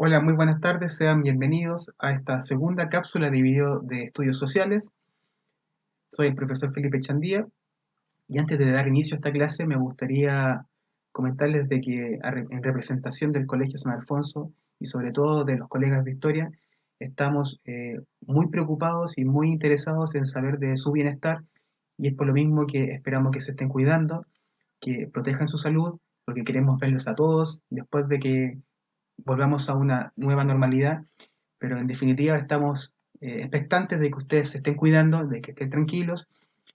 Hola, muy buenas tardes, sean bienvenidos a esta segunda cápsula de video de estudios sociales. Soy el profesor Felipe Chandía y antes de dar inicio a esta clase me gustaría comentarles de que en representación del Colegio San Alfonso y sobre todo de los colegas de historia, estamos muy preocupados y muy interesados en saber de su bienestar y es por lo mismo que esperamos que se estén cuidando, que protejan su salud, porque queremos verlos a todos después de que volvamos a una nueva normalidad, pero en definitiva estamos expectantes de que ustedes se estén cuidando, de que estén tranquilos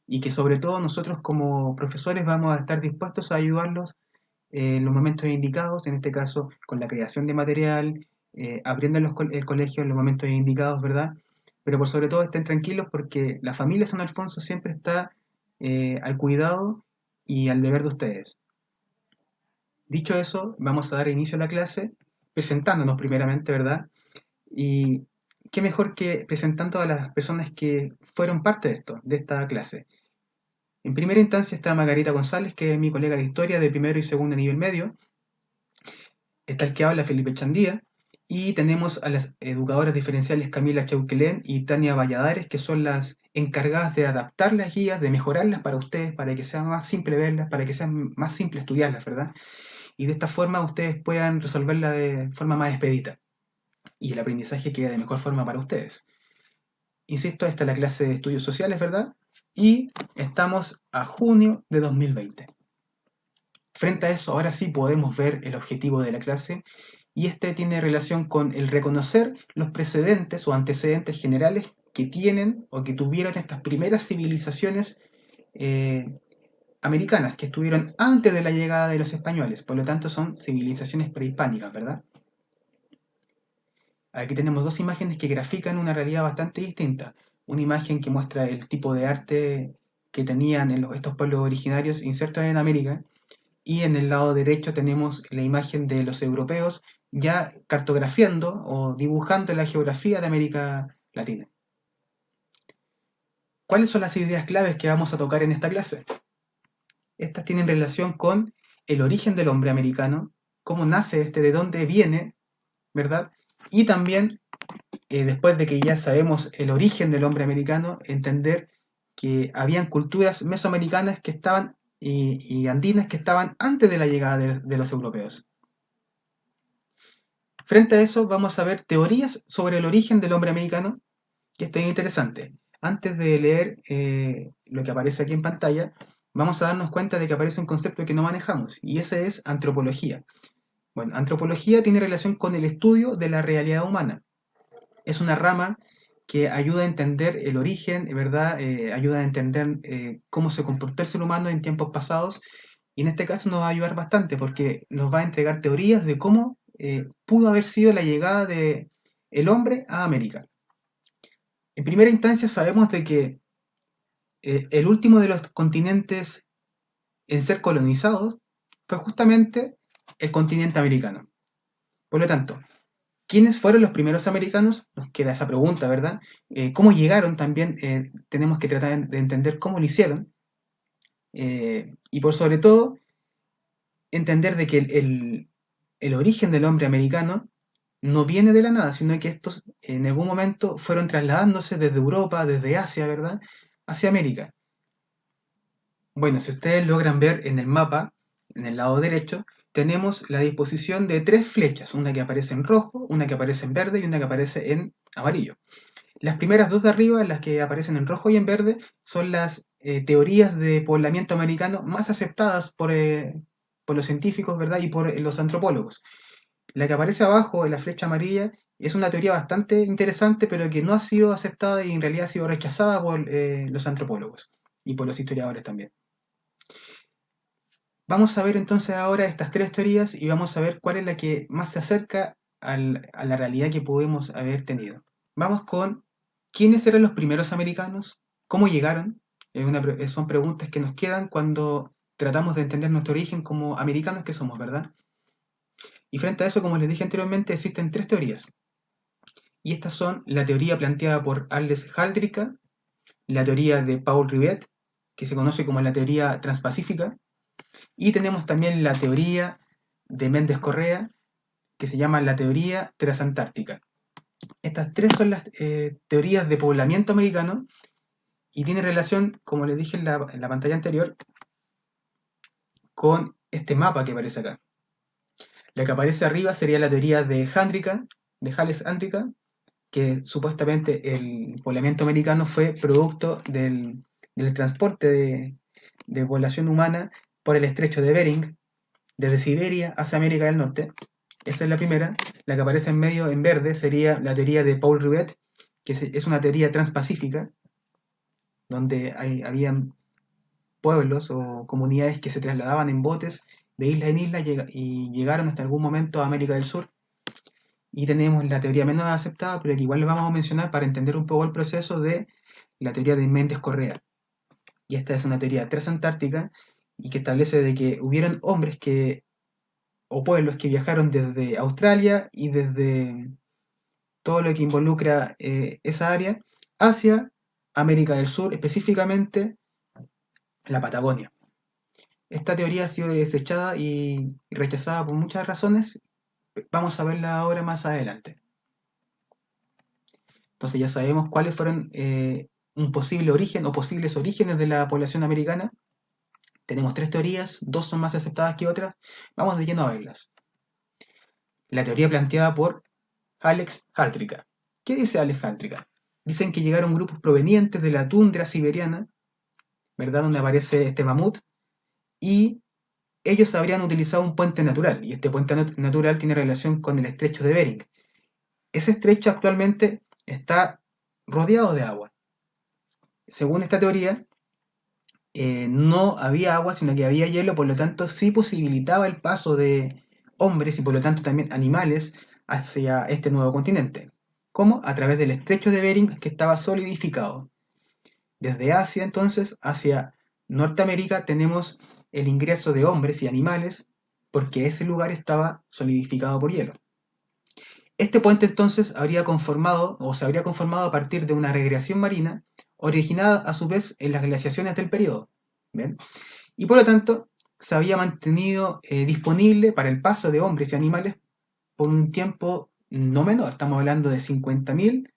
y que sobre todo nosotros como profesores vamos a estar dispuestos a ayudarlos en los momentos indicados, en este caso con la creación de material, abriendo el colegio en los momentos indicados, ¿verdad? Pero por sobre todo estén tranquilos porque la familia San Alfonso siempre está al cuidado y al deber de ustedes. Dicho eso, vamos a dar inicio a la clase presentándonos primeramente, ¿verdad? Y qué mejor que presentando a las personas que fueron parte de esto, de esta clase. En primera instancia está Margarita González, que es mi colega de historia de primero y segundo nivel medio. Está el que habla, Felipe Chandía. Y tenemos a las educadoras diferenciales Camila Chauquelén y Tania Valladares, que son las encargadas de adaptar las guías, de mejorarlas para ustedes, para que sea más simple verlas, para que sea más simple estudiarlas, ¿verdad? Y de esta forma ustedes puedan resolverla de forma más expedita y el aprendizaje quede de mejor forma para ustedes. Insisto, esta es la clase de estudios sociales, ¿verdad? Y estamos a junio de 2020. Frente a eso, ahora sí podemos ver el objetivo de la clase y este tiene relación con el reconocer los precedentes o antecedentes generales que tienen o que tuvieron estas primeras civilizaciones eh, americanas, que estuvieron antes de la llegada de los españoles, por lo tanto son civilizaciones prehispánicas, ¿verdad? Aquí tenemos dos imágenes que grafican una realidad bastante distinta. Una imagen que muestra el tipo de arte que tenían estos pueblos originarios insertos en América, y en el lado derecho tenemos la imagen de los europeos ya cartografiando o dibujando la geografía de América Latina. ¿Cuáles son las ideas claves que vamos a tocar en esta clase? Estas tienen relación con el origen del hombre americano, cómo nace este, de dónde viene, ¿verdad? Y también después de que ya sabemos el origen del hombre americano, entender que habían culturas mesoamericanas que estaban y andinas que estaban antes de la llegada de los europeos. Frente a eso vamos a ver teorías sobre el origen del hombre americano, que esto es interesante. Antes de leer lo que aparece aquí en pantalla, vamos a darnos cuenta de que aparece un concepto que no manejamos, y ese es antropología. Bueno, antropología tiene relación con el estudio de la realidad humana. Es una rama que ayuda a entender el origen, ¿verdad? Ayuda a entender cómo se comportó el ser humano en tiempos pasados y en este caso nos va a ayudar bastante porque nos va a entregar teorías de cómo pudo haber sido la llegada de el hombre a América. En primera instancia sabemos de que el último de los continentes en ser colonizados fue justamente el continente americano. Por lo tanto, ¿quiénes fueron los primeros americanos? Nos queda esa pregunta, ¿verdad? ¿Cómo llegaron también? Tenemos que tratar de entender cómo lo hicieron. Y por sobre todo, entender de que el origen del hombre americano no viene de la nada, sino que estos en algún momento fueron trasladándose desde Europa, desde Asia, ¿verdad? Hacia América. Bueno, si ustedes logran ver en el mapa, en el lado derecho, tenemos la disposición de tres flechas, una que aparece en rojo, una que aparece en verde y una que aparece en amarillo. Las primeras dos de arriba, las que aparecen en rojo y en verde, son las teorías de poblamiento americano más aceptadas por los científicos, ¿verdad? Y por los antropólogos. La que aparece abajo, en la flecha amarilla, es una teoría bastante interesante, pero que no ha sido aceptada y en realidad ha sido rechazada por los antropólogos y por los historiadores también. Vamos a ver entonces ahora estas tres teorías y vamos a ver cuál es la que más se acerca a la realidad que podemos haber tenido. Vamos con quiénes eran los primeros americanos, cómo llegaron. Son preguntas que nos quedan cuando tratamos de entender nuestro origen como americanos que somos, ¿verdad? Y frente a eso, como les dije anteriormente, existen tres teorías. Y estas son la teoría planteada por Arles Haldrika, la teoría de Paul Rivet, que se conoce como la teoría transpacífica, y tenemos también la teoría de Méndez Correa, que se llama la teoría transantártica. Estas tres son las teorías de poblamiento americano y tiene relación, como les dije en la pantalla anterior, con este mapa que aparece acá. La que aparece arriba sería la teoría de Jales-Hendrika, que supuestamente el poblamiento americano fue producto del transporte de población humana por el estrecho de Bering, desde Siberia hacia América del Norte. Esa es la primera. La que aparece en medio en verde sería la teoría de Paul Rivet, que es una teoría transpacífica, donde habían pueblos o comunidades que se trasladaban en botes de isla en isla y llegaron hasta algún momento a América del Sur. Y tenemos la teoría menos aceptada, pero que igual lo vamos a mencionar para entender un poco el proceso de la teoría de Méndez Correa. Y esta es una teoría transantártica y que establece de que hubieron hombres o pueblos que viajaron desde Australia y desde todo lo que involucra esa área hacia América del Sur, específicamente la Patagonia. Esta teoría ha sido desechada y rechazada por muchas razones. Vamos a verla ahora más adelante. Entonces ya sabemos cuáles fueron un posible origen o posibles orígenes de la población americana. Tenemos tres teorías, dos son más aceptadas que otras. Vamos de lleno a verlas. La teoría planteada por Alex Haltrika. ¿Qué dice Alex Haltrika? Dicen que llegaron grupos provenientes de la tundra siberiana, ¿verdad? Donde aparece este mamut, y ellos habrían utilizado un puente natural, y este puente natural tiene relación con el estrecho de Bering. Ese estrecho actualmente está rodeado de agua. Según esta teoría, no había agua, sino que había hielo, por lo tanto sí posibilitaba el paso de hombres y por lo tanto también animales hacia este nuevo continente. ¿Cómo? A través del estrecho de Bering, que estaba solidificado. Desde Asia entonces hacia Norteamérica tenemos el ingreso de hombres y animales porque ese lugar estaba solidificado por hielo. Este puente entonces habría conformado o se habría conformado a partir de una regresión marina originada a su vez en las glaciaciones del periodo. ¿Ven? Y por lo tanto se había mantenido disponible para el paso de hombres y animales por un tiempo no menor. Estamos hablando de 50.000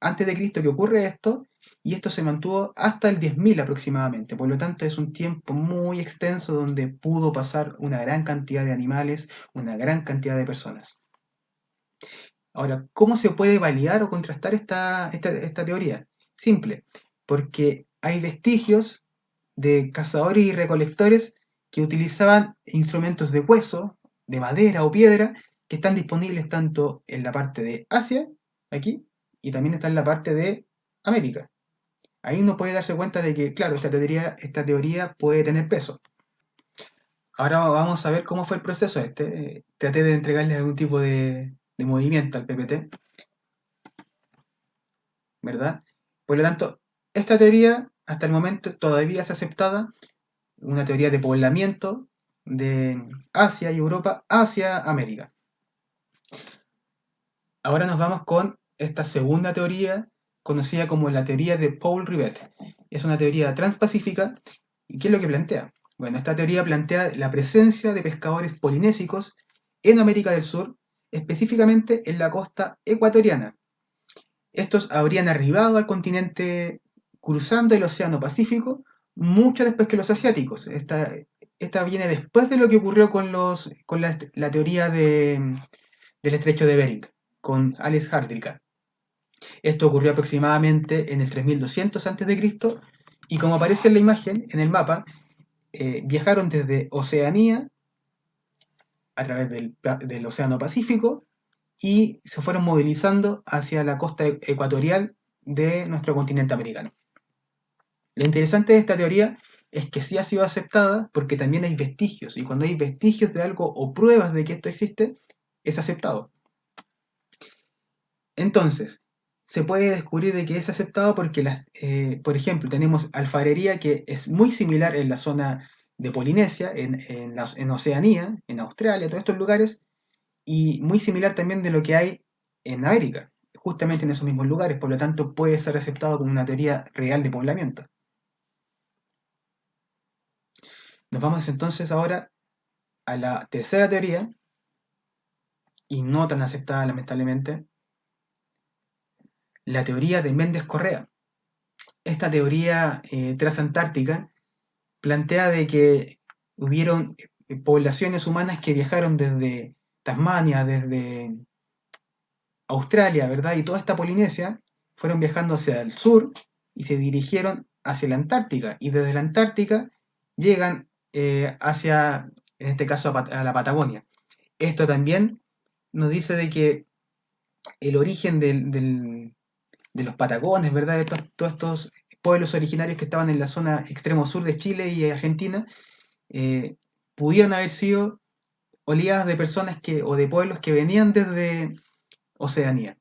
antes de Cristo que ocurre esto, y esto se mantuvo hasta el 10.000 aproximadamente. Por lo tanto, es un tiempo muy extenso donde pudo pasar una gran cantidad de animales, una gran cantidad de personas. Ahora, ¿cómo se puede validar o contrastar esta teoría? Simple, porque hay vestigios de cazadores y recolectores que utilizaban instrumentos de hueso, de madera o piedra, que están disponibles tanto en la parte de Asia, aquí, y también está en la parte de América. Ahí uno puede darse cuenta de que, claro, esta teoría puede tener peso. Ahora vamos a ver cómo fue el proceso este. Traté de entregarle algún tipo de movimiento al PPT, ¿verdad? Por lo tanto, esta teoría hasta el momento todavía es aceptada, una teoría de poblamiento de Asia y Europa hacia América. Ahora nos vamos con esta segunda teoría, conocida como la teoría de Paul Rivet. Es una teoría transpacífica. ¿Y qué es lo que plantea? Bueno, esta teoría plantea la presencia de pescadores polinésicos en América del Sur, específicamente en la costa ecuatoriana. Estos habrían arribado al continente cruzando el Océano Pacífico mucho después que los asiáticos. Esta viene después de lo que ocurrió con la teoría del estrecho de Bering, con Alex Hardrika. Esto ocurrió aproximadamente en el 3200 a.C. y como aparece en la imagen, en el mapa, viajaron desde Oceanía a través del Océano Pacífico y se fueron movilizando hacia la costa ecuatorial de nuestro continente americano. Lo interesante de esta teoría es que sí ha sido aceptada porque también hay vestigios, y cuando hay vestigios de algo o pruebas de que esto existe, es aceptado. Entonces, se puede descubrir de que es aceptado porque, por ejemplo, tenemos alfarería que es muy similar en la zona de Polinesia, en Oceanía, en Australia, todos estos lugares, y muy similar también de lo que hay en América, justamente en esos mismos lugares, por lo tanto puede ser aceptado como una teoría real de poblamiento. Nos vamos entonces ahora a la tercera teoría, y no tan aceptada lamentablemente, la teoría de Méndez Correa. Esta teoría transantártica plantea de que hubieron poblaciones humanas que viajaron desde Tasmania, desde Australia, ¿verdad? Y toda esta Polinesia fueron viajando hacia el sur y se dirigieron hacia la Antártica. Y desde la Antártica llegan hacia, en este caso, a la Patagonia. Esto también nos dice de que el origen de los patagones, ¿verdad? De todos estos pueblos originarios que estaban en la zona extremo sur de Chile y Argentina, eh, pudieron haber sido oleadas de personas o de pueblos que venían desde Oceanía.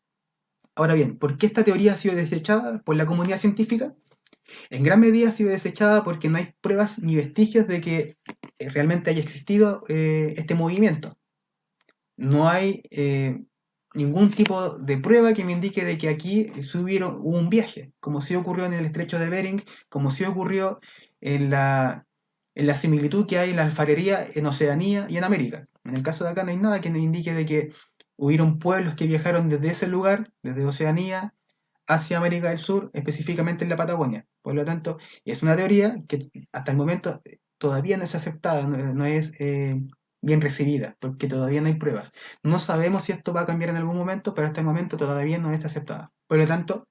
Ahora bien, ¿por qué esta teoría ha sido desechada por la comunidad científica? En gran medida ha sido desechada porque no hay pruebas ni vestigios de que realmente haya existido este movimiento. No hay ningún tipo de prueba que me indique de que aquí hubo un viaje, como sí ocurrió en el estrecho de Bering, como sí ocurrió en la similitud que hay en la alfarería en Oceanía y en América. En el caso de acá no hay nada que nos indique de que hubieron pueblos que viajaron desde ese lugar, desde Oceanía, hacia América del Sur, específicamente en la Patagonia. Por lo tanto, es una teoría que hasta el momento todavía no es aceptada, no es bien recibida, porque todavía no hay pruebas. No sabemos si esto va a cambiar en algún momento, pero hasta el momento todavía no es aceptada. Por lo tanto,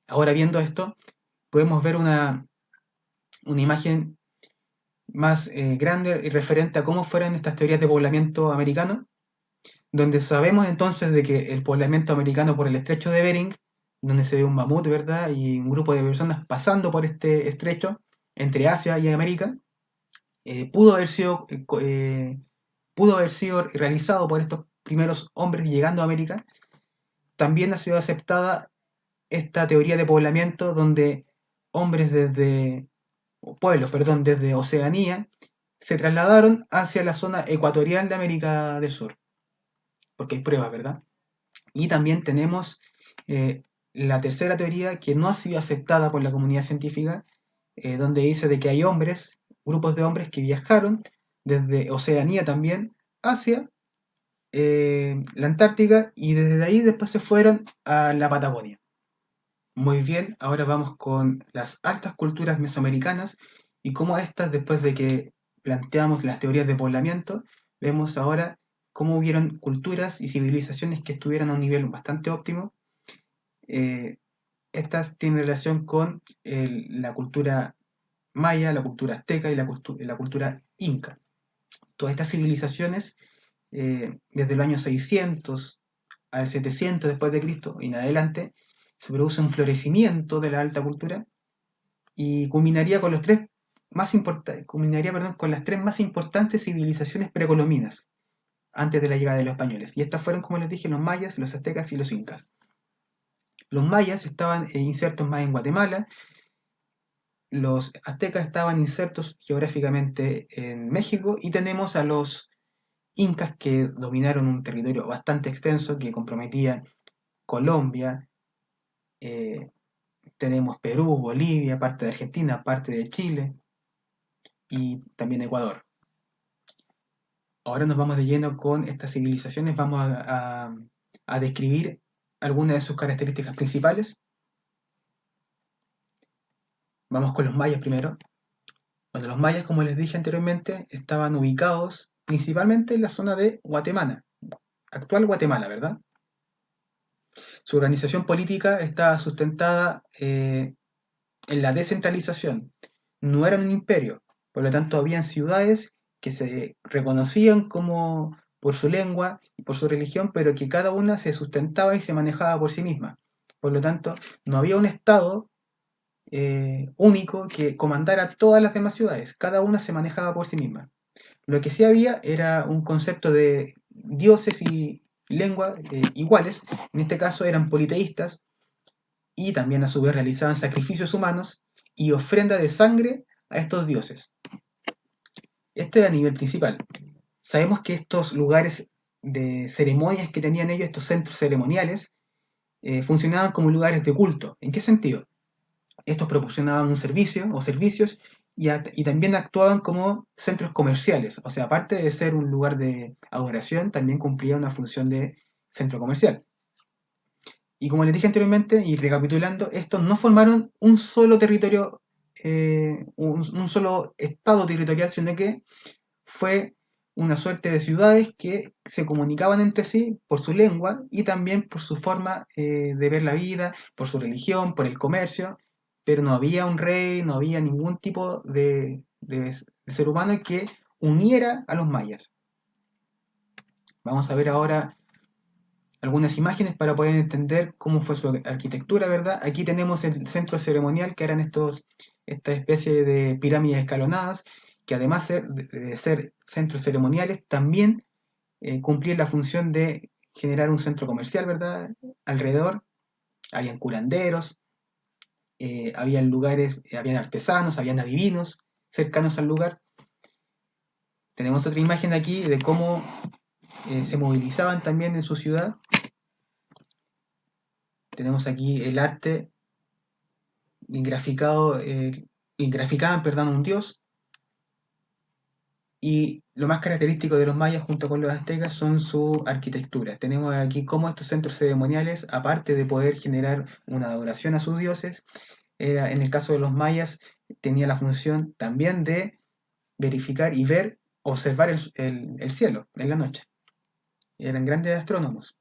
ahora viendo esto, podemos ver una imagen más grande y referente a cómo fueron estas teorías de poblamiento americano, donde sabemos entonces de que el poblamiento americano por el estrecho de Bering, donde se ve un mamut, ¿verdad? Y un grupo de personas pasando por este estrecho entre Asia y América, eh, pudo haber sido, eh, pudo haber sido realizado por estos primeros hombres llegando a América. También ha sido aceptada esta teoría de poblamiento donde hombres pueblos, perdón, desde Oceanía se trasladaron hacia la zona ecuatorial de América del Sur, porque hay pruebas, ¿verdad? Y también tenemos eh, la tercera teoría que no ha sido aceptada por la comunidad científica, donde dice de que hay hombres, grupos de hombres que viajaron desde Oceanía también hacia la Antártica y desde ahí después se fueron a la Patagonia. Muy bien, ahora vamos con las altas culturas mesoamericanas y cómo estas, después de que planteamos las teorías de poblamiento, vemos ahora cómo hubieron culturas y civilizaciones que estuvieran a un nivel bastante óptimo. Eh, Estas tienen relación con la cultura maya, la cultura azteca y la cultura inca. Todas estas civilizaciones, desde el año 600 al 700 después de Cristo y en adelante, se produce un florecimiento de la alta cultura y culminaría con culminaría, perdón, con las tres más importantes civilizaciones precolombinas antes de la llegada de los españoles. Y estas fueron, como les dije, los mayas, los aztecas y los incas. Los mayas estaban insertos más en Guatemala, los aztecas estaban insertos geográficamente en México y tenemos a los incas que dominaron un territorio bastante extenso que comprometía Colombia, eh, tenemos Perú, Bolivia, parte de Argentina, parte de Chile y también Ecuador. Ahora nos vamos de lleno con estas civilizaciones, vamos a describir algunas de sus características principales. Vamos con los mayas primero. Bueno, los mayas, como les dije anteriormente, estaban ubicados principalmente en la zona de Guatemala, actual Guatemala, ¿verdad? Su organización política estaba sustentada en la descentralización. No eran un imperio, por lo tanto habían ciudades que se reconocían como por su lengua y por su religión, pero que cada una se sustentaba y se manejaba por sí misma. Por lo tanto, no había un estado único que comandara todas las demás ciudades, cada una se manejaba por sí misma. Lo que sí había era un concepto de dioses y lengua iguales, en este caso eran politeístas, y también a su vez realizaban sacrificios humanos y ofrenda de sangre a estos dioses. Esto es a nivel principal. Sabemos que estos lugares de ceremonias que tenían ellos, estos centros ceremoniales, funcionaban como lugares de culto. ¿En qué sentido? Estos proporcionaban un servicio o servicios y también actuaban como centros comerciales, o sea, aparte de ser un lugar de adoración, también cumplía una función de centro comercial. Y como les dije anteriormente, y recapitulando, estos no formaron un solo territorio, un solo estado territorial, sino que fue una suerte de ciudades que se comunicaban entre sí por su lengua y también por su forma de ver la vida, por su religión, por el comercio, pero no había un rey, no había ningún tipo de ser humano que uniera a los mayas. Vamos a ver ahora algunas imágenes para poder entender cómo fue su arquitectura, ¿verdad? Aquí tenemos el centro ceremonial, que eran esta especie de pirámides escalonadas, que además de ser centros ceremoniales, también cumplían la función de generar un centro comercial, ¿verdad? Alrededor, habían curanderos, habían lugares, habían artesanos, habían adivinos cercanos al lugar. Tenemos otra imagen aquí de cómo se movilizaban también en su ciudad. Tenemos aquí el arte graficado, graficaban, perdón, un dios. Y lo más característico de los mayas junto con los aztecas son su arquitectura. Tenemos aquí cómo estos centros ceremoniales, aparte de poder generar una adoración a sus dioses, en el caso de los mayas tenía la función también de verificar y ver, observar el cielo en la noche. Eran grandes astrónomos.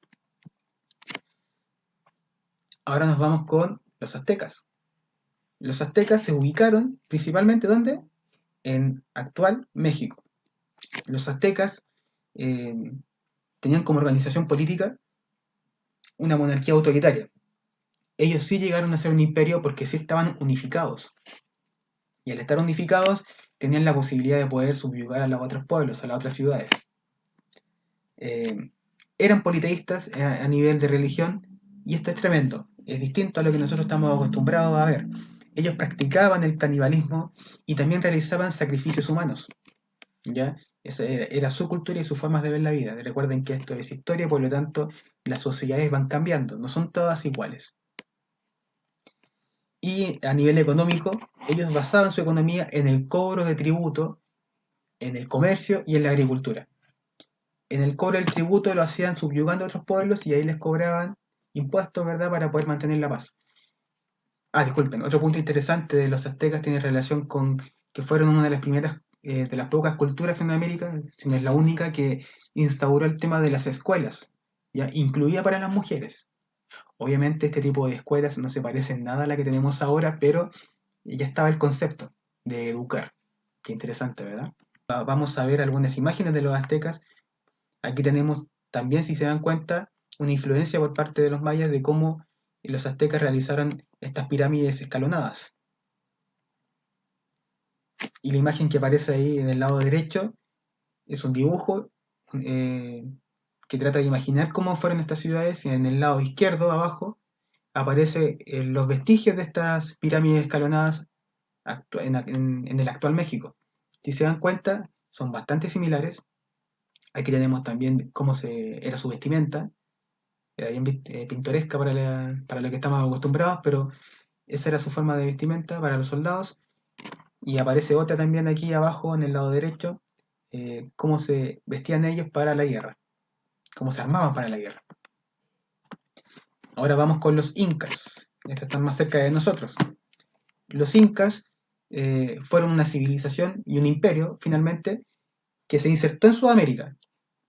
Ahora nos vamos con los aztecas. Los aztecas se ubicaron principalmente ¿dónde? En actual México. Los aztecas eh, tenían como organización política una monarquía autoritaria. Ellos sí llegaron a ser un imperio porque sí estaban unificados. Y al estar unificados tenían la posibilidad de poder subyugar a los otros pueblos, a las otras ciudades. Eh, Eran politeístas a nivel de religión y esto es tremendo. Es distinto a lo que nosotros estamos acostumbrados a ver. Ellos practicaban el canibalismo y también realizaban sacrificios humanos. ¿Ya? Esa era su cultura y sus formas de ver la vida. Recuerden que esto es historia, por lo tanto, las sociedades van cambiando, no son todas iguales. Y a nivel económico, ellos basaban su economía en el cobro de tributo, en el comercio y en la agricultura. En el cobro del tributo lo hacían subyugando a otros pueblos y ahí les cobraban impuestos, ¿verdad?, para poder mantener la paz. Ah, disculpen, otro punto interesante de los aztecas tiene relación con que fueron una de las primeras, de las pocas culturas en América, si no es la única, que instauró el tema de las escuelas, ya incluida para las mujeres. Obviamente este tipo de escuelas no se parecen nada a la que tenemos ahora, pero ya estaba el concepto de educar. Qué interesante, ¿verdad? Vamos a ver algunas imágenes de los aztecas. Aquí tenemos también, si se dan cuenta, una influencia por parte de los mayas de cómo los aztecas realizaron estas pirámides escalonadas. Y la imagen que aparece ahí en el lado derecho es un dibujo eh, que trata de imaginar cómo fueron estas ciudades y en el lado izquierdo, abajo, aparece los vestigios de estas pirámides escalonadas en el actual México. Si se dan cuenta, son bastante similares. Aquí tenemos también cómo era su vestimenta. Era bien pintoresca para lo que estamos acostumbrados, pero esa era su forma de vestimenta para los soldados. Y aparece otra también aquí abajo en el lado derecho, cómo se vestían ellos para la guerra, cómo se armaban para la guerra. Ahora vamos con los incas. Estos están más cerca de nosotros. Los incas fueron una civilización y un imperio, finalmente, que se insertó en Sudamérica,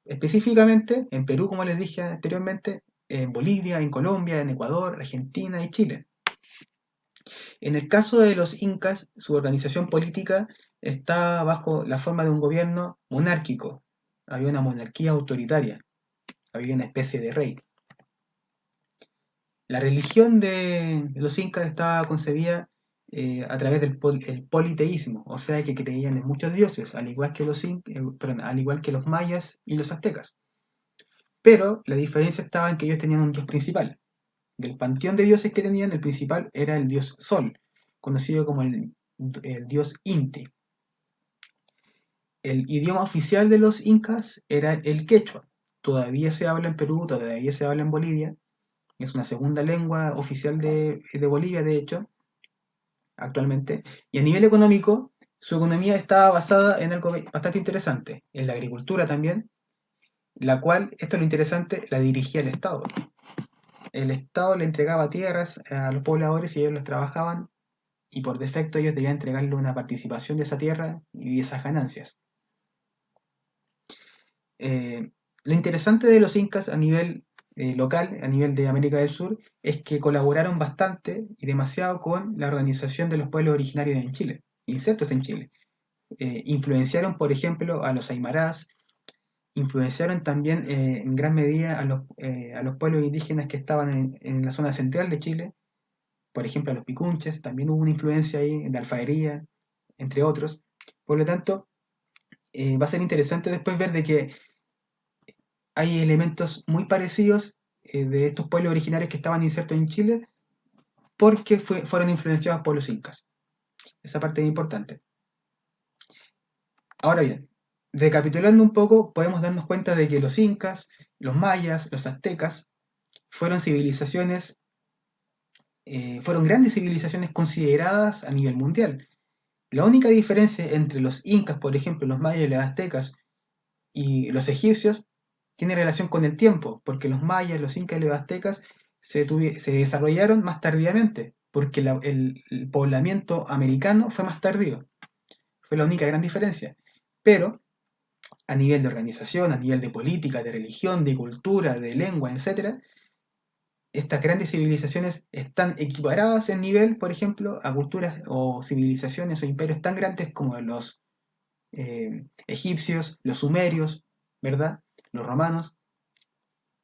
específicamente en Perú, como les dije anteriormente, en Bolivia, en Colombia, en Ecuador, Argentina y Chile. En el caso de los incas, su organización política está bajo la forma de un gobierno monárquico. Había una monarquía autoritaria, había una especie de rey. La religión de los incas estaba concebida a través del el politeísmo, o sea que creían en muchos dioses, al igual que al igual que los mayas y los aztecas. Pero la diferencia estaba en que ellos tenían un dios principal. Del panteón de dioses que tenían, el principal era el dios Sol, conocido como el dios Inti. El idioma oficial de los incas era el quechua. Todavía se habla en Perú, todavía se habla en Bolivia. Es una segunda lengua oficial de Bolivia, de hecho, actualmente. Y a nivel económico, Su economía estaba basada en algo bastante interesante, en la agricultura también, la cual, esto es lo interesante, la dirigía el Estado. El Estado le entregaba tierras a los pobladores y ellos las trabajaban y por defecto ellos debían entregarle una participación de esa tierra y de esas ganancias. Lo interesante de los incas a nivel local, a nivel de América del Sur, es que colaboraron bastante y demasiado con la organización de los pueblos originarios en Chile, insertos en Chile. Influenciaron, por ejemplo, a los aymarás, influenciaron también en gran medida a los pueblos indígenas que estaban en la zona central de Chile, por ejemplo, a los picunches, también hubo una influencia ahí de alfarería, entre otros. Por lo tanto, va a ser interesante después ver de que hay elementos muy parecidos de estos pueblos originarios que estaban insertos en Chile porque fueron influenciados por los incas. Esa parte es importante. Ahora bien, recapitulando un poco, podemos darnos cuenta de que los incas, los mayas, los aztecas, fueron civilizaciones, fueron grandes civilizaciones consideradas a nivel mundial. La única diferencia entre los incas, por ejemplo, los mayas y los aztecas, y los egipcios, tiene relación con el tiempo, porque los mayas, los incas y los aztecas se desarrollaron más tardíamente, porque el poblamiento americano fue más tardío. Fue la única gran diferencia. Pero a nivel de organización, a nivel de política, de religión, de cultura, de lengua, etc., estas grandes civilizaciones están equiparadas en nivel, por ejemplo, a culturas o civilizaciones o imperios tan grandes como los egipcios, los sumerios, ¿verdad? Los romanos.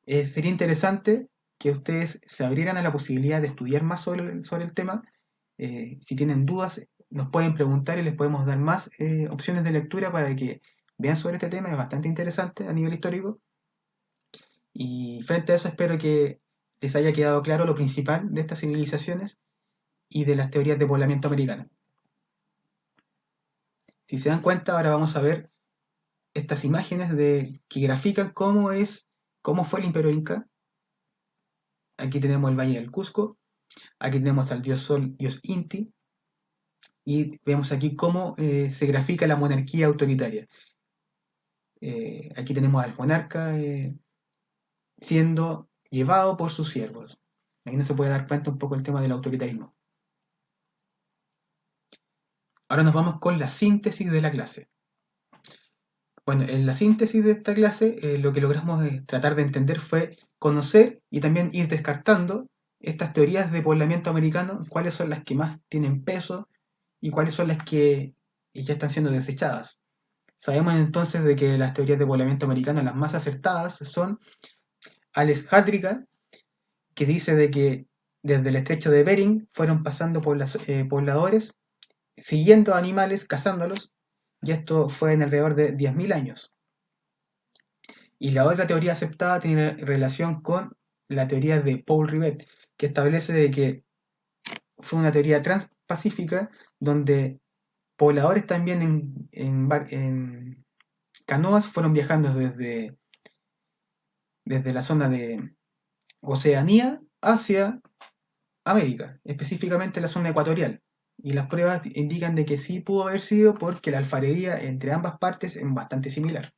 Sería interesante que ustedes se abrieran a la posibilidad de estudiar más sobre el tema. Si tienen dudas, nos pueden preguntar y les podemos dar más opciones de lectura para que vean sobre este tema. Es bastante interesante a nivel histórico. Y frente a eso espero que les haya quedado claro lo principal de estas civilizaciones y de las teorías de poblamiento americano. Si se dan cuenta, ahora vamos a ver estas imágenes que grafican cómo fue el Imperio Inca. Aquí tenemos el Valle del Cusco, aquí tenemos al dios Sol, dios Inti, y vemos aquí cómo se grafica la monarquía autoritaria. Aquí tenemos al monarca siendo llevado por sus siervos. Ahí no se puede dar cuenta un poco el tema del autoritarismo. Ahora nos vamos con la síntesis de la clase. Bueno, en la síntesis de esta clase lo que logramos tratar de entender fue conocer y también ir descartando estas teorías de poblamiento americano, cuáles son las que más tienen peso y cuáles son las que ya están siendo desechadas. Sabemos entonces de que las teorías de poblamiento americano, las más acertadas, son Alex Hadriga, que dice de que desde el estrecho de Bering fueron pasando pobladores, siguiendo animales, cazándolos, y esto fue en alrededor de 10.000 años. Y la otra teoría aceptada tiene relación con la teoría de Paul Rivet, que establece de que fue una teoría transpacífica donde pobladores también en canoas fueron viajando desde la zona de Oceanía hacia América, específicamente la zona ecuatorial. Y las pruebas indican de que sí pudo haber sido porque la alfarería entre ambas partes es bastante similar.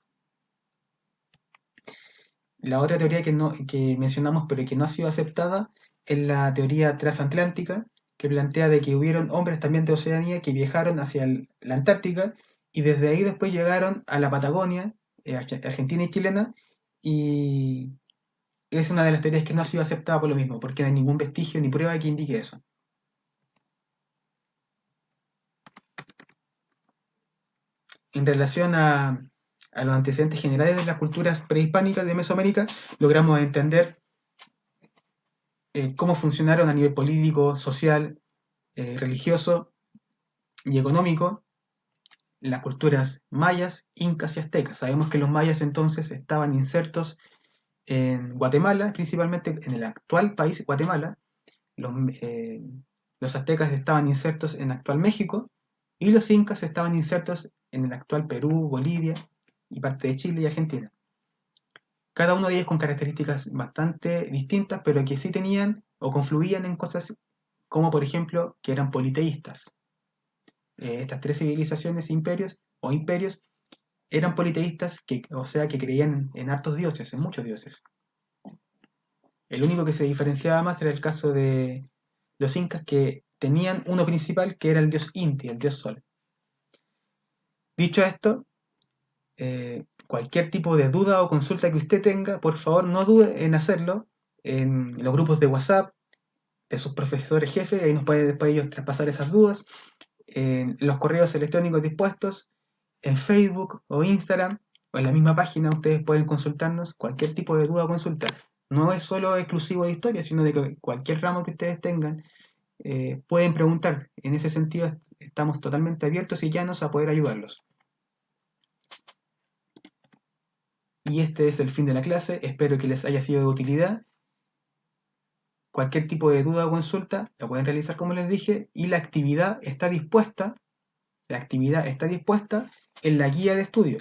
La otra teoría que mencionamos pero que no ha sido aceptada es la teoría transatlántica, que plantea de que hubieron hombres también de Oceanía que viajaron hacia la Antártica y desde ahí después llegaron a la Patagonia, Argentina y chilena, y es una de las teorías que no ha sido aceptada por lo mismo, porque no hay ningún vestigio ni prueba que indique eso. En relación a los antecedentes generales de las culturas prehispánicas de Mesoamérica, logramos entender cómo funcionaron a nivel político, social, religioso y económico las culturas mayas, incas y aztecas. Sabemos que los mayas entonces estaban insertos en Guatemala, principalmente en el actual país Guatemala. Los, eh, los aztecas estaban insertos en actual México y los incas estaban insertos en el actual Perú, Bolivia y parte de Chile y Argentina. Cada uno de ellos con características bastante distintas, pero que sí tenían o confluían en cosas como por ejemplo que eran politeístas. estas tres civilizaciones, imperios, eran politeístas, o sea, que creían en hartos dioses, en muchos dioses. El único que se diferenciaba más era el caso de los incas, que tenían uno principal, que era el dios Inti, el dios Sol. Dicho esto, cualquier tipo de duda o consulta que usted tenga, por favor no dude en hacerlo en los grupos de WhatsApp de sus profesores jefes, ahí nos pueden después ellos traspasar esas dudas, en los correos electrónicos dispuestos, en Facebook o Instagram, o en la misma página ustedes pueden consultarnos cualquier tipo de duda o consulta. No es solo exclusivo de historia, sino de que cualquier ramo que ustedes tengan, pueden preguntar. En ese sentido estamos totalmente abiertos y llanos a poder ayudarlos. Y este es el fin de la clase, espero que les haya sido de utilidad. Cualquier tipo de duda o consulta la pueden realizar como les dije, y la actividad está dispuesta en la guía de estudio.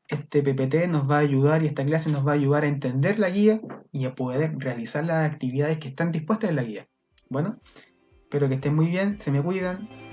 Este PPT nos va a ayudar y esta clase nos va a ayudar a entender la guía y a poder realizar las actividades que están dispuestas en la guía. Bueno, espero que estén muy bien, se me cuidan.